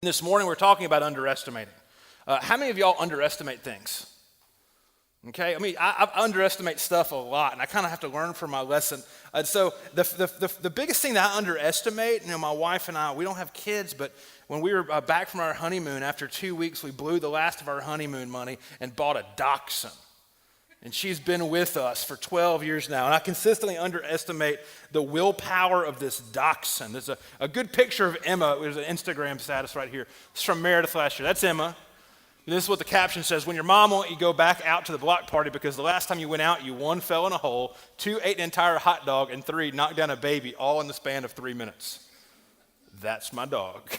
This morning we're talking about underestimating. How many of y'all underestimate things? Okay, I mean, I underestimate stuff a lot, and I kind of have to learn from my lesson. So the biggest thing that I underestimate, my wife and I, we don't have kids, but when we were back from our honeymoon, after 2 weeks, we blew the last of our honeymoon money and bought a dachshund. And she's been with us for 12 years now. And I consistently underestimate the willpower of this dachshund. There's a good picture of Emma. There's an Instagram status right here. It's from Meredith last year. That's Emma. And this is what the caption says. When your mom won't let you go back out to the block party because the last time you went out, you 1, fell in a hole, 2, ate an entire hot dog, and 3, knocked down a baby, all in the span of 3 minutes. That's my dog.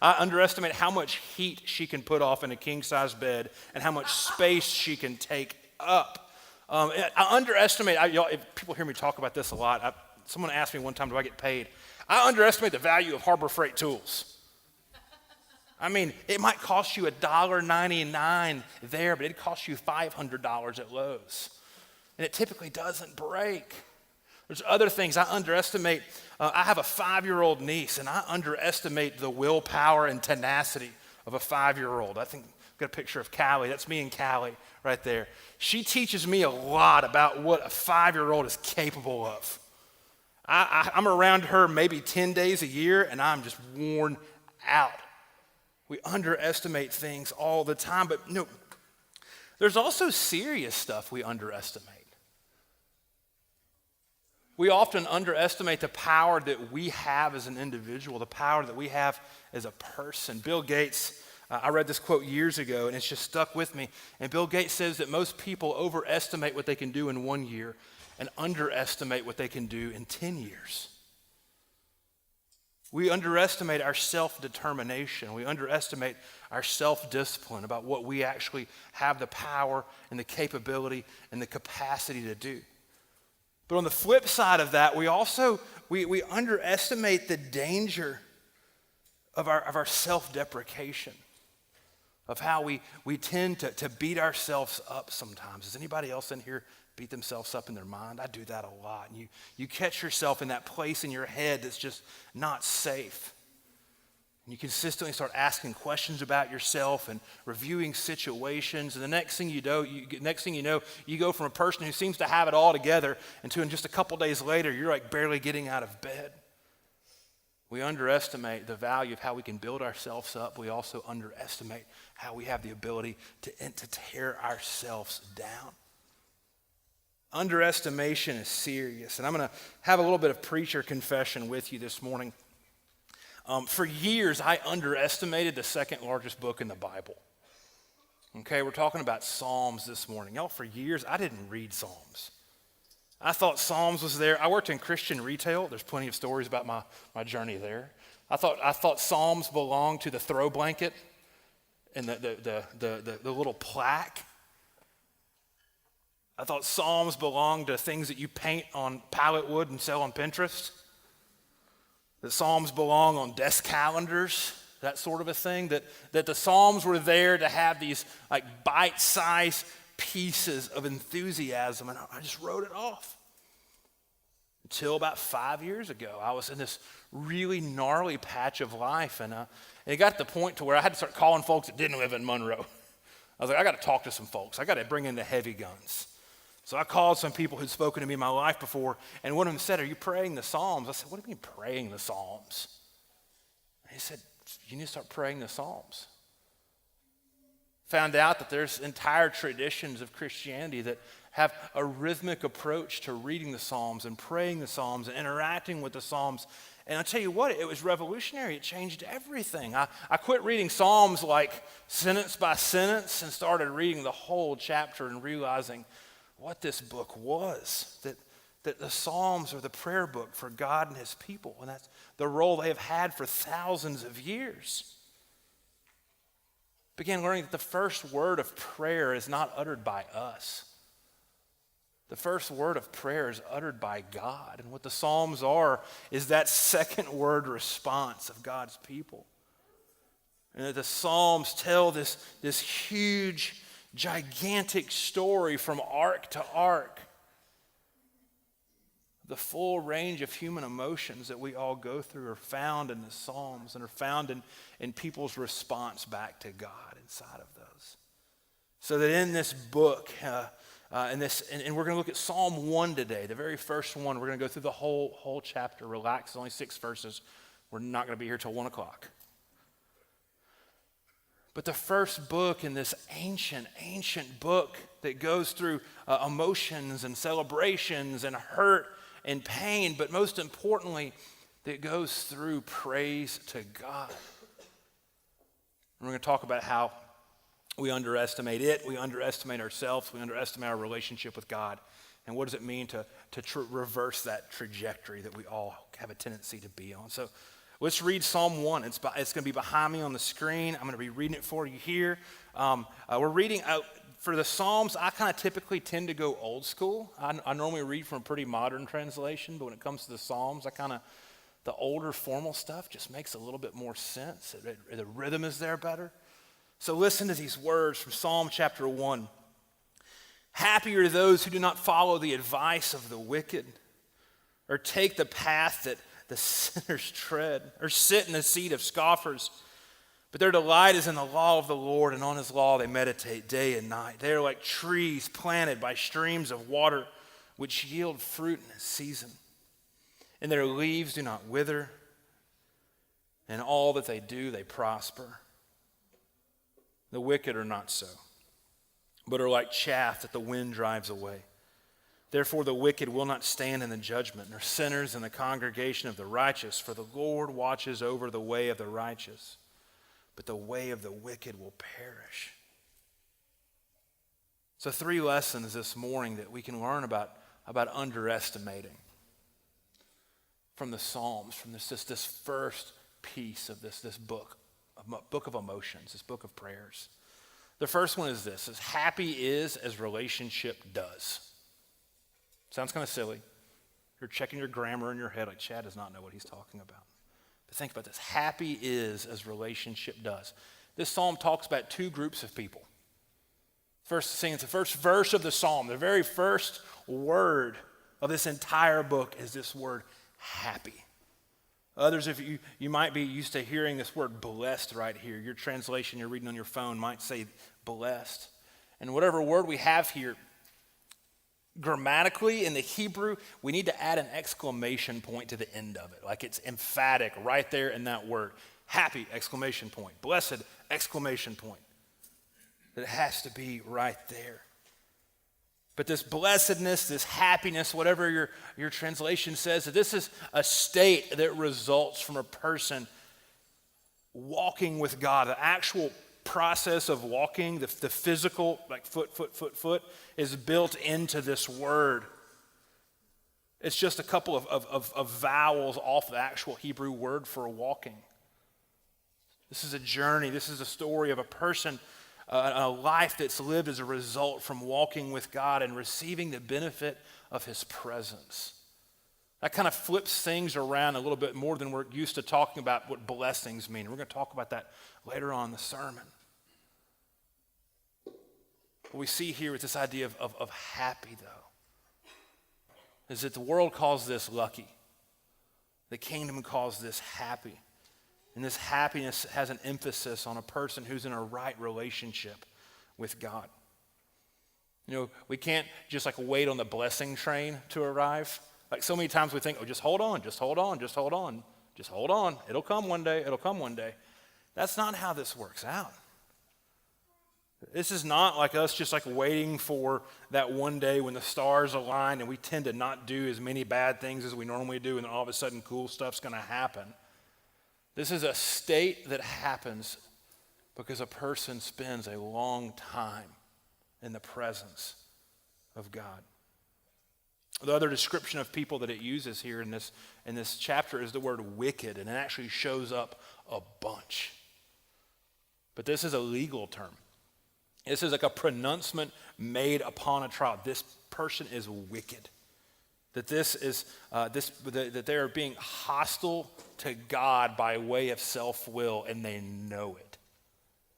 I underestimate how much heat she can put off in a king-size bed and how much space she can take up. I underestimate, if people hear me talk about this a lot, someone asked me one time, do I get paid? I underestimate the value of Harbor Freight tools. I mean, it might cost you $1.99 there, but it costs you $500 at Lowe's. And it typically doesn't break. There's other things I underestimate. I have a 5-year-old niece, and I underestimate the willpower and tenacity of a 5-year-old. I think I've got a picture of Callie. That's me and Callie right there. She teaches me a lot about what a 5-year-old is capable of. I'm around her maybe 10 days a year, and I'm just worn out. We underestimate things all the time, but there's also serious stuff we underestimate. We often underestimate the power that we have as an individual, the power that we have as a person. Bill Gates, I read this quote years ago, and it's just stuck with me. And Bill Gates says that most people overestimate what they can do in 1 year and underestimate what they can do in 10 years. We underestimate our self-determination. We underestimate our self-discipline about what we actually have the power and the capability and the capacity to do. But on the flip side of that, we underestimate the danger of our self-deprecation, of how we tend to beat ourselves up sometimes. Does anybody else in here beat themselves up in their mind? I do that a lot. And you catch yourself in that place in your head that's just not safe. And you consistently start asking questions about yourself and reviewing situations. And the next thing you know, you go from a person who seems to have it all together into, in just a couple days later, you're like barely getting out of bed. We underestimate the value of how we can build ourselves up. We also underestimate how we have the ability to tear ourselves down. Underestimation is serious, and I'm going to have a little bit of preacher confession with you this morning. For years, I underestimated the second largest book in the Bible. Okay, we're talking about Psalms this morning. Y'all, for years, I didn't read Psalms. I thought Psalms was there. I worked in Christian retail. There's plenty of stories about my journey there. I thought Psalms belonged to the throw blanket and the little plaque. I thought Psalms belonged to things that you paint on pallet wood and sell on Pinterest. That Psalms belong on desk calendars, that sort of a thing. That the Psalms were there to have these like bite-sized pieces of enthusiasm, and I just wrote it off. Until about 5 years ago, I was in this really gnarly patch of life, and it got to the point to where I had to start calling folks that didn't live in Monroe. I was like, I got to talk to some folks. I got to bring in the heavy guns. So I called some people who'd spoken to me in my life before, and one of them said, "Are you praying the Psalms?" I said, "What do you mean praying the Psalms?" And he said, "You need to start praying the Psalms." Found out that there's entire traditions of Christianity that have a rhythmic approach to reading the Psalms and praying the Psalms and interacting with the Psalms. And I'll tell you what, it was revolutionary. It changed everything. I quit reading Psalms like sentence by sentence and started reading the whole chapter and realizing what this book was, that the Psalms are the prayer book for God and his people, and that's the role they have had for thousands of years. Began learning that the first word of prayer is not uttered by us. The first word of prayer is uttered by God, and what the Psalms are is that second word response of God's people. And that the Psalms tell this huge, gigantic story from arc to arc The full range of human emotions that we all go through are found in the Psalms and are found in people's response back to God inside of those. So that in this book, and we're going to look at Psalm 1 today, the very first one. We're going to go through the whole chapter. Relax, it's only 6 verses. We're not going to be here till 1 o'clock. But the first book in this ancient book that goes through emotions and celebrations and hurt and pain, but most importantly, that goes through praise to God. And we're going to talk about how we underestimate it, we underestimate ourselves, we underestimate our relationship with God, and what does it mean to reverse that trajectory that we all have a tendency to be on. So let's read Psalm 1. It's going to be behind me on the screen. I'm going to be reading it for you here. We're reading for the Psalms. I kind of typically tend to go old school. I normally read from a pretty modern translation, but when it comes to the Psalms, the older formal stuff just makes a little bit more sense. The rhythm is there better. So listen to these words from Psalm chapter 1. Happy are those who do not follow the advice of the wicked, or take the path that the sinners tread, or sit in the seat of scoffers. But their delight is in the law of the Lord, and on his law they meditate day and night. They are like trees planted by streams of water, which yield fruit in its season. And their leaves do not wither, and all that they do, they prosper. The wicked are not so, but are like chaff that the wind drives away. Therefore the wicked will not stand in the judgment, nor sinners in the congregation of the righteous, for the Lord watches over the way of the righteous, but the way of the wicked will perish. So 3 lessons this morning that we can learn about underestimating from the Psalms, from this first piece of this book of emotions, this book of prayers. The first one is this: happy is as relationship does. Sounds kind of silly. You're checking your grammar in your head like Chad does not know what he's talking about. But think about this. Happy is as relationship does. This psalm talks about 2 groups of people. First thing, it's the first verse of the psalm. The very first word of this entire book is this word happy. Others of you might be used to hearing this word blessed right here. Your translation you're reading on your phone might say blessed. And whatever word we have here, grammatically in the Hebrew, we need to add an exclamation point to the end of it. Like it's emphatic right there in that word. Happy, exclamation point. Blessed, exclamation point. It has to be right there. But this blessedness, this happiness, whatever your translation says, that this is a state that results from a person walking with God. The actual process of walking, the physical, like foot, is built into this word. It's just a couple of vowels off the actual Hebrew word for walking. This is a journey. This is a story of a person, a life that's lived as a result from walking with God and receiving the benefit of his presence. That kind of flips things around a little bit more than we're used to talking about what blessings mean. We're going to talk about that later on in the sermon. What we see here with this idea of happy, though, is that the world calls this lucky. The kingdom calls this happy. And this happiness has an emphasis on a person who's in a right relationship with God. You know, we can't just like wait on the blessing train to arrive. Like so many times we think, oh, just hold on. It'll come one day. That's not how this works out. This is not like us just like waiting for that one day when the stars align and we tend to not do as many bad things as we normally do, and then all of a sudden cool stuff's going to happen. This is a state that happens because a person spends a long time in the presence of God. The other description of people that it uses here in this chapter is the word wicked, and it actually shows up a bunch. But this is a legal term. This is like a pronouncement made upon a trial. This person is wicked. That that they are being hostile to God by way of self-will, and they know it.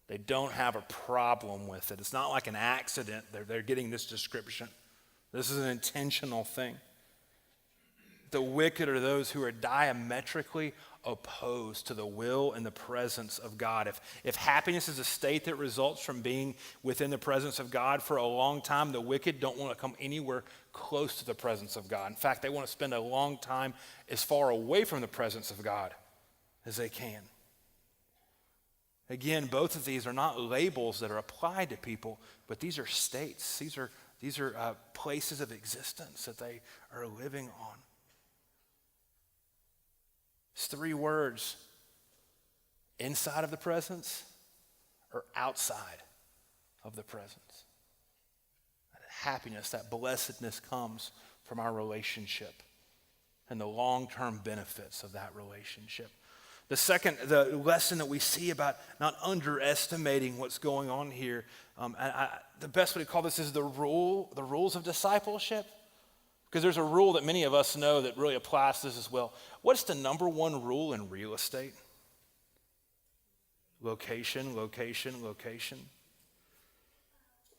They don't have a problem with it. It's not like an accident. They're getting this description. This is an intentional thing. The wicked are those who are diametrically opposed to the will and the presence of God. If happiness is a state that results from being within the presence of God for a long time, the wicked don't want to come anywhere close to the presence of God. In fact, they want to spend a long time as far away from the presence of God as they can. Again, both of these are not labels that are applied to people, but these are states. These are places of existence that they are living on. It's 3 words: inside of the presence or outside of the presence. That happiness, that blessedness comes from our relationship and the long-term benefits of that relationship. The lesson that we see about not underestimating what's going on here, the best way to call this is the rules of discipleship. Because there's a rule that many of us know that really applies to this as well. What's the number one rule in real estate? Location, location, location.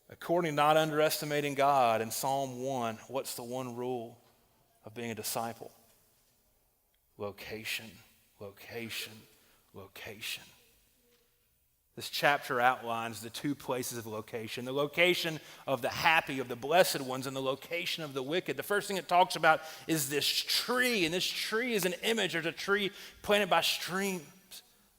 According to not underestimating God in Psalm 1, what's the one rule of being a disciple? Location, location, location. This chapter outlines the 2 places of location: the location of the happy, of the blessed ones, and the location of the wicked. The first thing it talks about is this tree, and this tree is an image. There's a tree planted by streams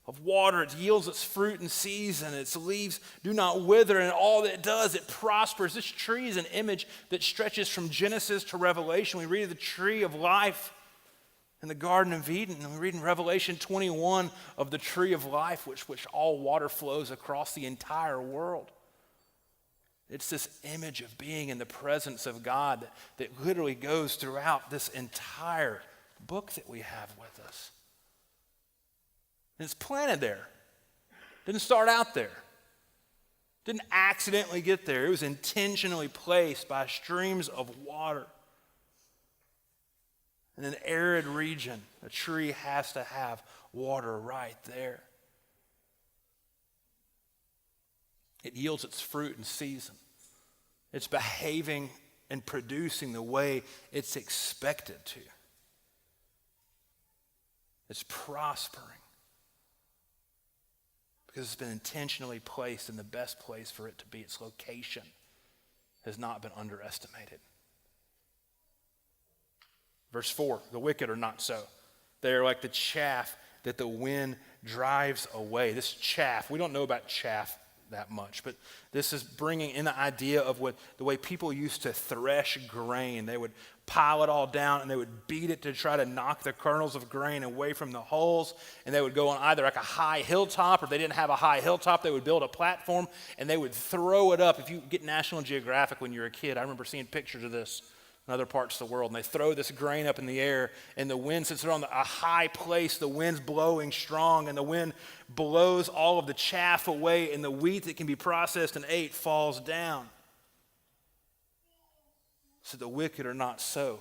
of water. It yields its fruit in season. Its leaves do not wither, and all that it does, it prospers. This tree is an image that stretches from Genesis to Revelation. We read of the tree of life in the Garden of Eden, and we read in Revelation 21 of the tree of life, which all water flows across the entire world. It's this image of being in the presence of God that literally goes throughout this entire book that we have with us. And it's planted there. Didn't start out there. Didn't accidentally get there. It was intentionally placed by streams of water. In an arid region, a tree has to have water right there. It yields its fruit in season. It's behaving and producing the way it's expected to. It's prospering because it's been intentionally placed in the best place for it to be. Its location has not been underestimated. Verse 4, the wicked are not so. They are like the chaff that the wind drives away. This chaff, we don't know about chaff that much, but this is bringing in the idea of the way people used to thresh grain. They would pile it all down and they would beat it to try to knock the kernels of grain away from the hulls, and they would go on either like a high hilltop, or if they didn't have a high hilltop, they would build a platform and they would throw it up. If you get National Geographic when you're a kid, I remember seeing pictures of this in other parts of the world, and they throw this grain up in the air, and the wind, since they're on a high place, the wind's blowing strong, and the wind blows all of the chaff away, and the wheat that can be processed and ate falls down. So the wicked are not so.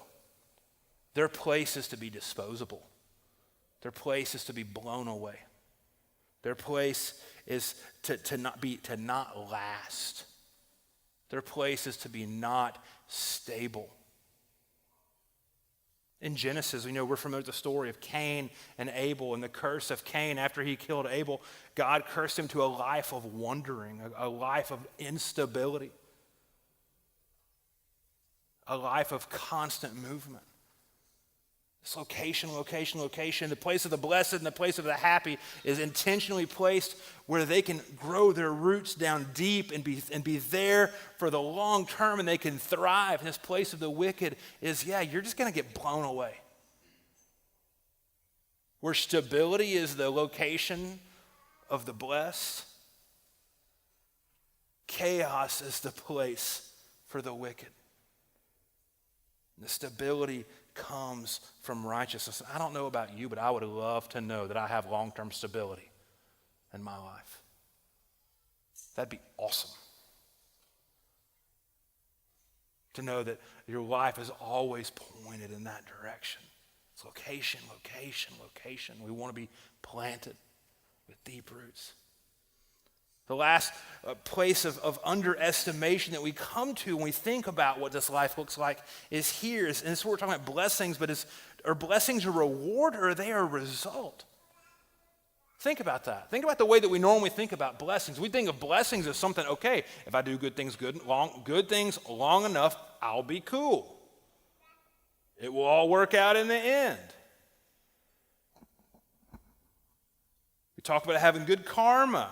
Their place is to be disposable. Their place is to be blown away. Their place is to not last. Their place is to be not stable. In Genesis, we know we're familiar with the story of Cain and Abel and the curse of Cain. After he killed Abel, God cursed him to a life of wandering, a life of instability, a life of constant movement. This location, location, location, the place of the blessed and the place of the happy is intentionally placed where they can grow their roots down deep and be there for the long term, and they can thrive. And this place of the wicked is, you're just going to get blown away. Where stability is the location of the blessed, chaos is the place for the wicked. The stability comes from righteousness. I don't know about you, but I would love to know that I have long-term stability in my life. That'd be awesome. To know that your life is always pointed in that direction. It's location, location, location. We want to be planted with deep roots. The last place of underestimation that we come to when we think about what this life looks like is here. And this is what we're talking about blessings, but are blessings a reward or are they a result? Think about that. Think about the way that we normally think about blessings. We think of blessings as something, okay, if I do good things long enough, I'll be cool. It will all work out in the end. We talk about having good karma.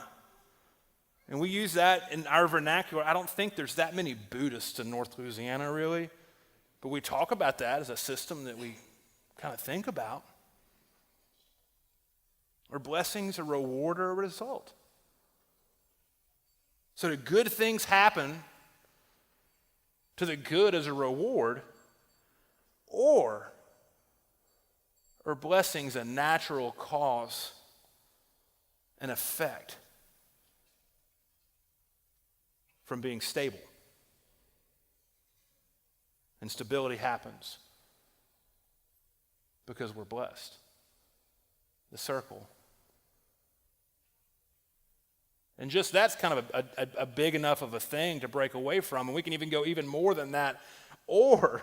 And we use that in our vernacular. I don't think there's that many Buddhists in North Louisiana, really. But we talk about that as a system that we kind of think about. Are blessings a reward or a result? So do good things happen to the good as a reward, or are blessings a natural cause and effect from being stable? And stability happens because we're blessed. The circle. And just that's kind of a big enough of a thing to break away from, and we can even go even more than that. Or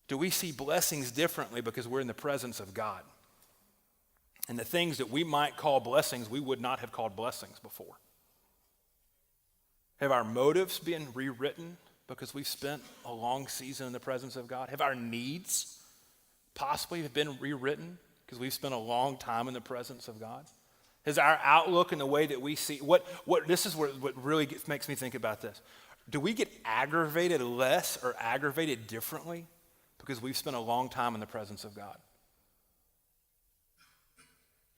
do we see blessings differently because we're in the presence of God? And the things that we might call blessings, we would not have called blessings before. Have our motives been rewritten because we've spent a long season in the presence of God? Have our needs possibly been rewritten because we've spent a long time in the presence of God? Has our outlook and the way that we see, what really makes me think about this. Do we get aggravated less or aggravated differently because we've spent a long time in the presence of God?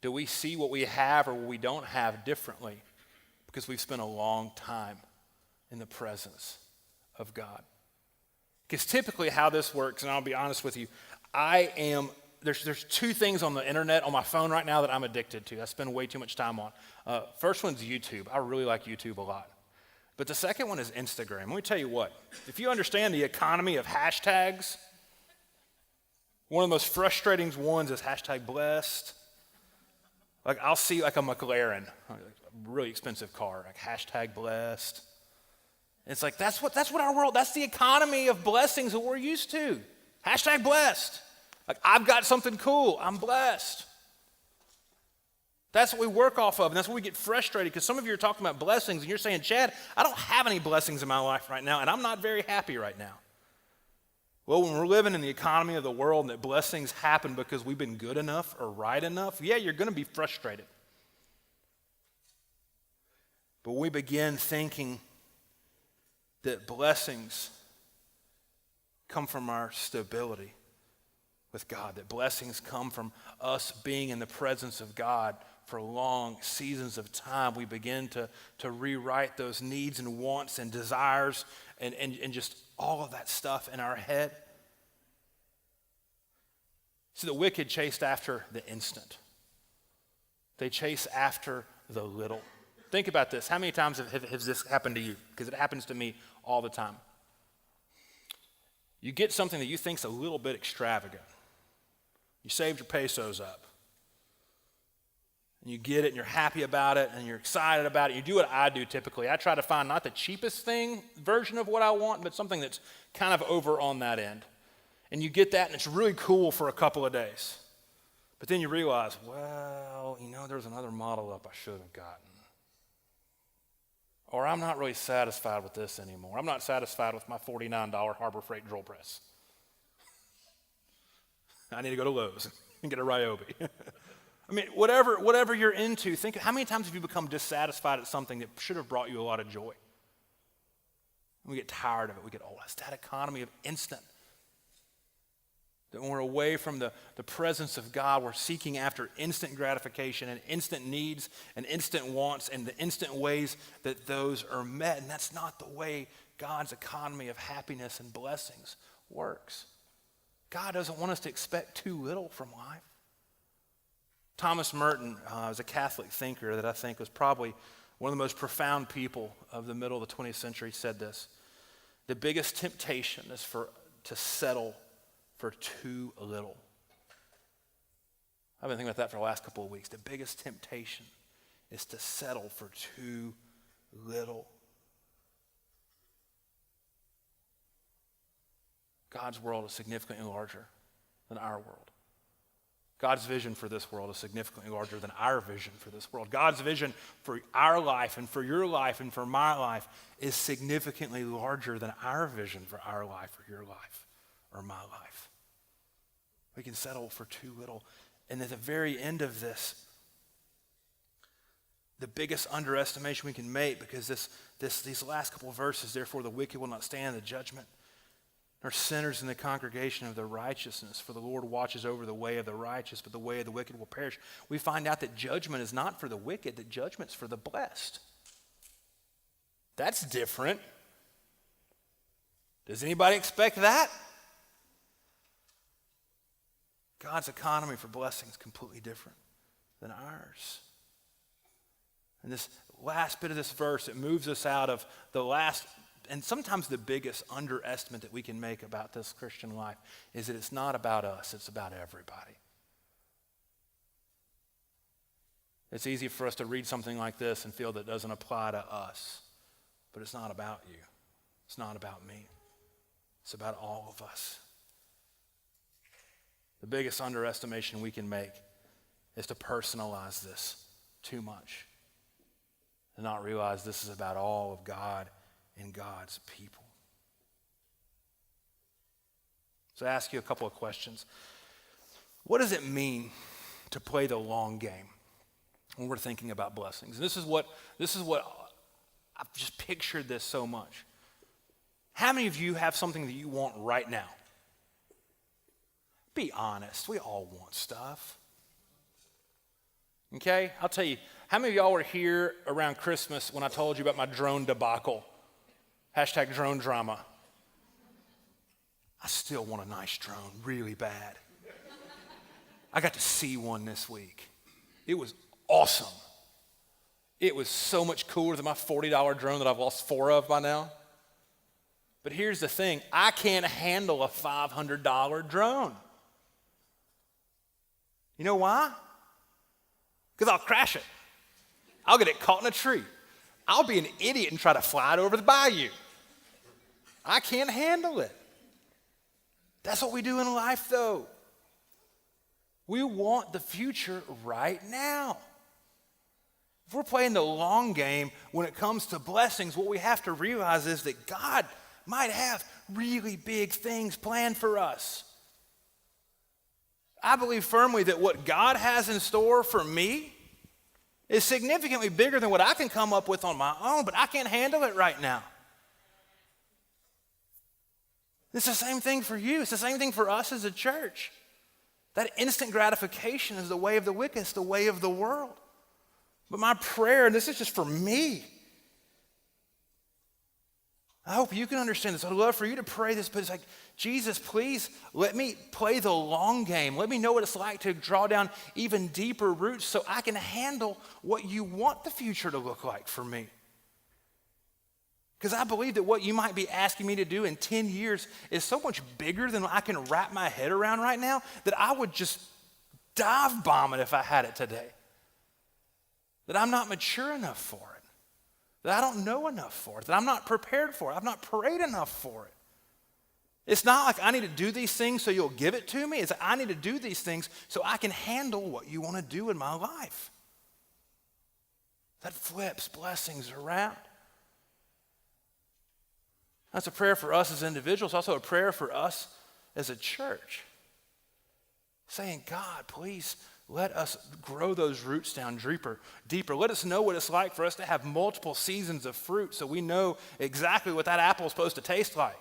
Do we see what we have or what we don't have differently because we've spent a long time in the presence of God? Because typically how this works, and I'll be honest with you, there's two things on the internet, on my phone right now that I'm addicted to. I spend way too much time on. First one's YouTube. I really like YouTube a lot. But the second one is Instagram. Let me tell you what. If you understand the economy of hashtags, one of the most frustrating ones is hashtag blessed. Like I'll see like a McLaren, a really expensive car, like hashtag blessed. And it's like that's what our world, that's the economy of blessings that we're used to. Hashtag blessed. Like, I've got something cool. I'm blessed. That's what we work off of, and that's where we get frustrated, because some of you are talking about blessings, and you're saying, Chad, I don't have any blessings in my life right now, and I'm not very happy right now. Well, when we're living in the economy of the world and that blessings happen because we've been good enough or right enough, yeah, you're going to be frustrated. But when we begin thinking that blessings come from our stability with God, that blessings come from us being in the presence of God for long seasons of time, we begin to rewrite those needs and wants and desires and just all of that stuff in our head. See, the wicked chased after the instant. They chase after the little. Think about this. How many times has this happened to you? Because it happens to me all the time. You get something that you think's a little bit extravagant. You saved your pesos up. And you get it, and you're happy about it, and you're excited about it. You do what I do typically. I try to find not the cheapest version of what I want, but something that's kind of over on that end. And you get that, and it's really cool for a couple of days. But then you realize, well, there's another model up I should have gotten. Or I'm not really satisfied with this anymore. I'm not satisfied with my $49 Harbor Freight drill press. I need to go to Lowe's and get a Ryobi. I mean, whatever you're into, think how many times have you become dissatisfied at something that should have brought you a lot of joy? We get tired of it. We get, it's that economy of instant. That when we're away from the presence of God, we're seeking after instant gratification and instant needs and instant wants and the instant ways that those are met. And that's not the way God's economy of happiness and blessings works. God doesn't want us to expect too little from life. Thomas Merton was a Catholic thinker that I think was probably one of the most profound people of the middle of the 20th century, said this: the biggest temptation is to settle for too little. I've been thinking about that for the last couple of weeks. The biggest temptation is to settle for too little. God's world is significantly larger than our world. God's vision for this world is significantly larger than our vision for this world. God's vision for our life and for your life and for my life is significantly larger than our vision for our life or your life or my life. We can settle for too little. And at the very end of this, the biggest underestimation we can make, because these last couple of verses, therefore the wicked will not stand in the judgment, nor sinners in the congregation of the righteousness, for the Lord watches over the way of the righteous, but the way of the wicked will perish. We find out that judgment is not for the wicked, that judgment's for the blessed. That's different. Does anybody expect that? God's economy for blessing is completely different than ours. And this last bit of this verse, it moves us out of the last and sometimes the biggest underestimate that we can make about this Christian life is that it's not about us, it's about everybody. It's easy for us to read something like this and feel that it doesn't apply to us, but it's not about you. It's not about me. It's about all of us. The biggest underestimation we can make is to personalize this too much and not realize this is about all of God and God's people. So I ask you a couple of questions. What does it mean to play the long game when we're thinking about blessings? And this is what I've just pictured this so much. How many of you have something that you want right now? Be honest, we all want stuff. Okay, I'll tell you, how many of y'all were here around Christmas when I told you about my drone debacle? Hashtag drone drama. I still want a nice drone really bad. I got to see one this week. It was awesome. It was so much cooler than my $40 drone that I've lost 4 of by now. But here's the thing, I can't handle a $500 drone. You know why? Because I'll crash it. I'll get it caught in a tree. I'll be an idiot and try to fly it over the bayou. I can't handle it. That's what we do in life, though. We want the future right now. If we're playing the long game when it comes to blessings, what we have to realize is that God might have really big things planned for us. I believe firmly that what God has in store for me is significantly bigger than what I can come up with on my own, but I can't handle it right now. It's the same thing for you. It's the same thing for us as a church. That instant gratification is the way of the wicked. It's the way of the world. But my prayer, and this is just for me, I hope you can understand this. I'd love for you to pray this, but it's like, Jesus, please let me play the long game. Let me know what it's like to draw down even deeper roots so I can handle what you want the future to look like for me. Because I believe that what you might be asking me to do in 10 years is so much bigger than I can wrap my head around right now that I would just dive bomb it if I had it today. That I'm not mature enough for it. That I don't know enough for it. That I'm not prepared for it. I've not prayed enough for it. It's not like I need to do these things so you'll give it to me. It's like I need to do these things so I can handle what you want to do in my life. That flips blessings around. That's a prayer for us as individuals, also a prayer for us as a church. Saying, God, please let us grow those roots down deeper. Let us know what it's like for us to have multiple seasons of fruit so we know exactly what that apple is supposed to taste like.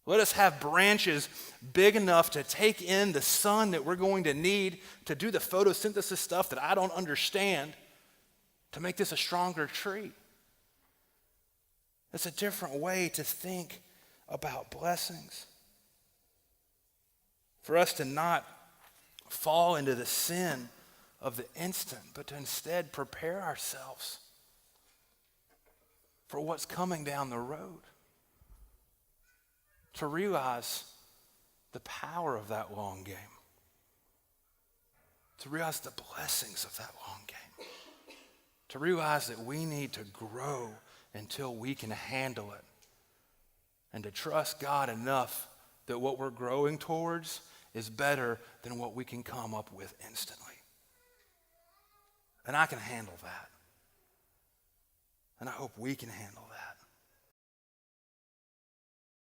Let us have branches big enough to take in the sun that we're going to need to do the photosynthesis stuff that I don't understand to make this a stronger tree. It's a different way to think about blessings. For us to not fall into the sin of the instant, but to instead prepare ourselves for what's coming down the road. To realize the power of that long game. to realize the blessings of that long game, to realize that we need to grow until we can handle it, and to trust God enough that what we're growing towards is better than what we can come up with instantly. And I can handle that. And I hope we can handle it.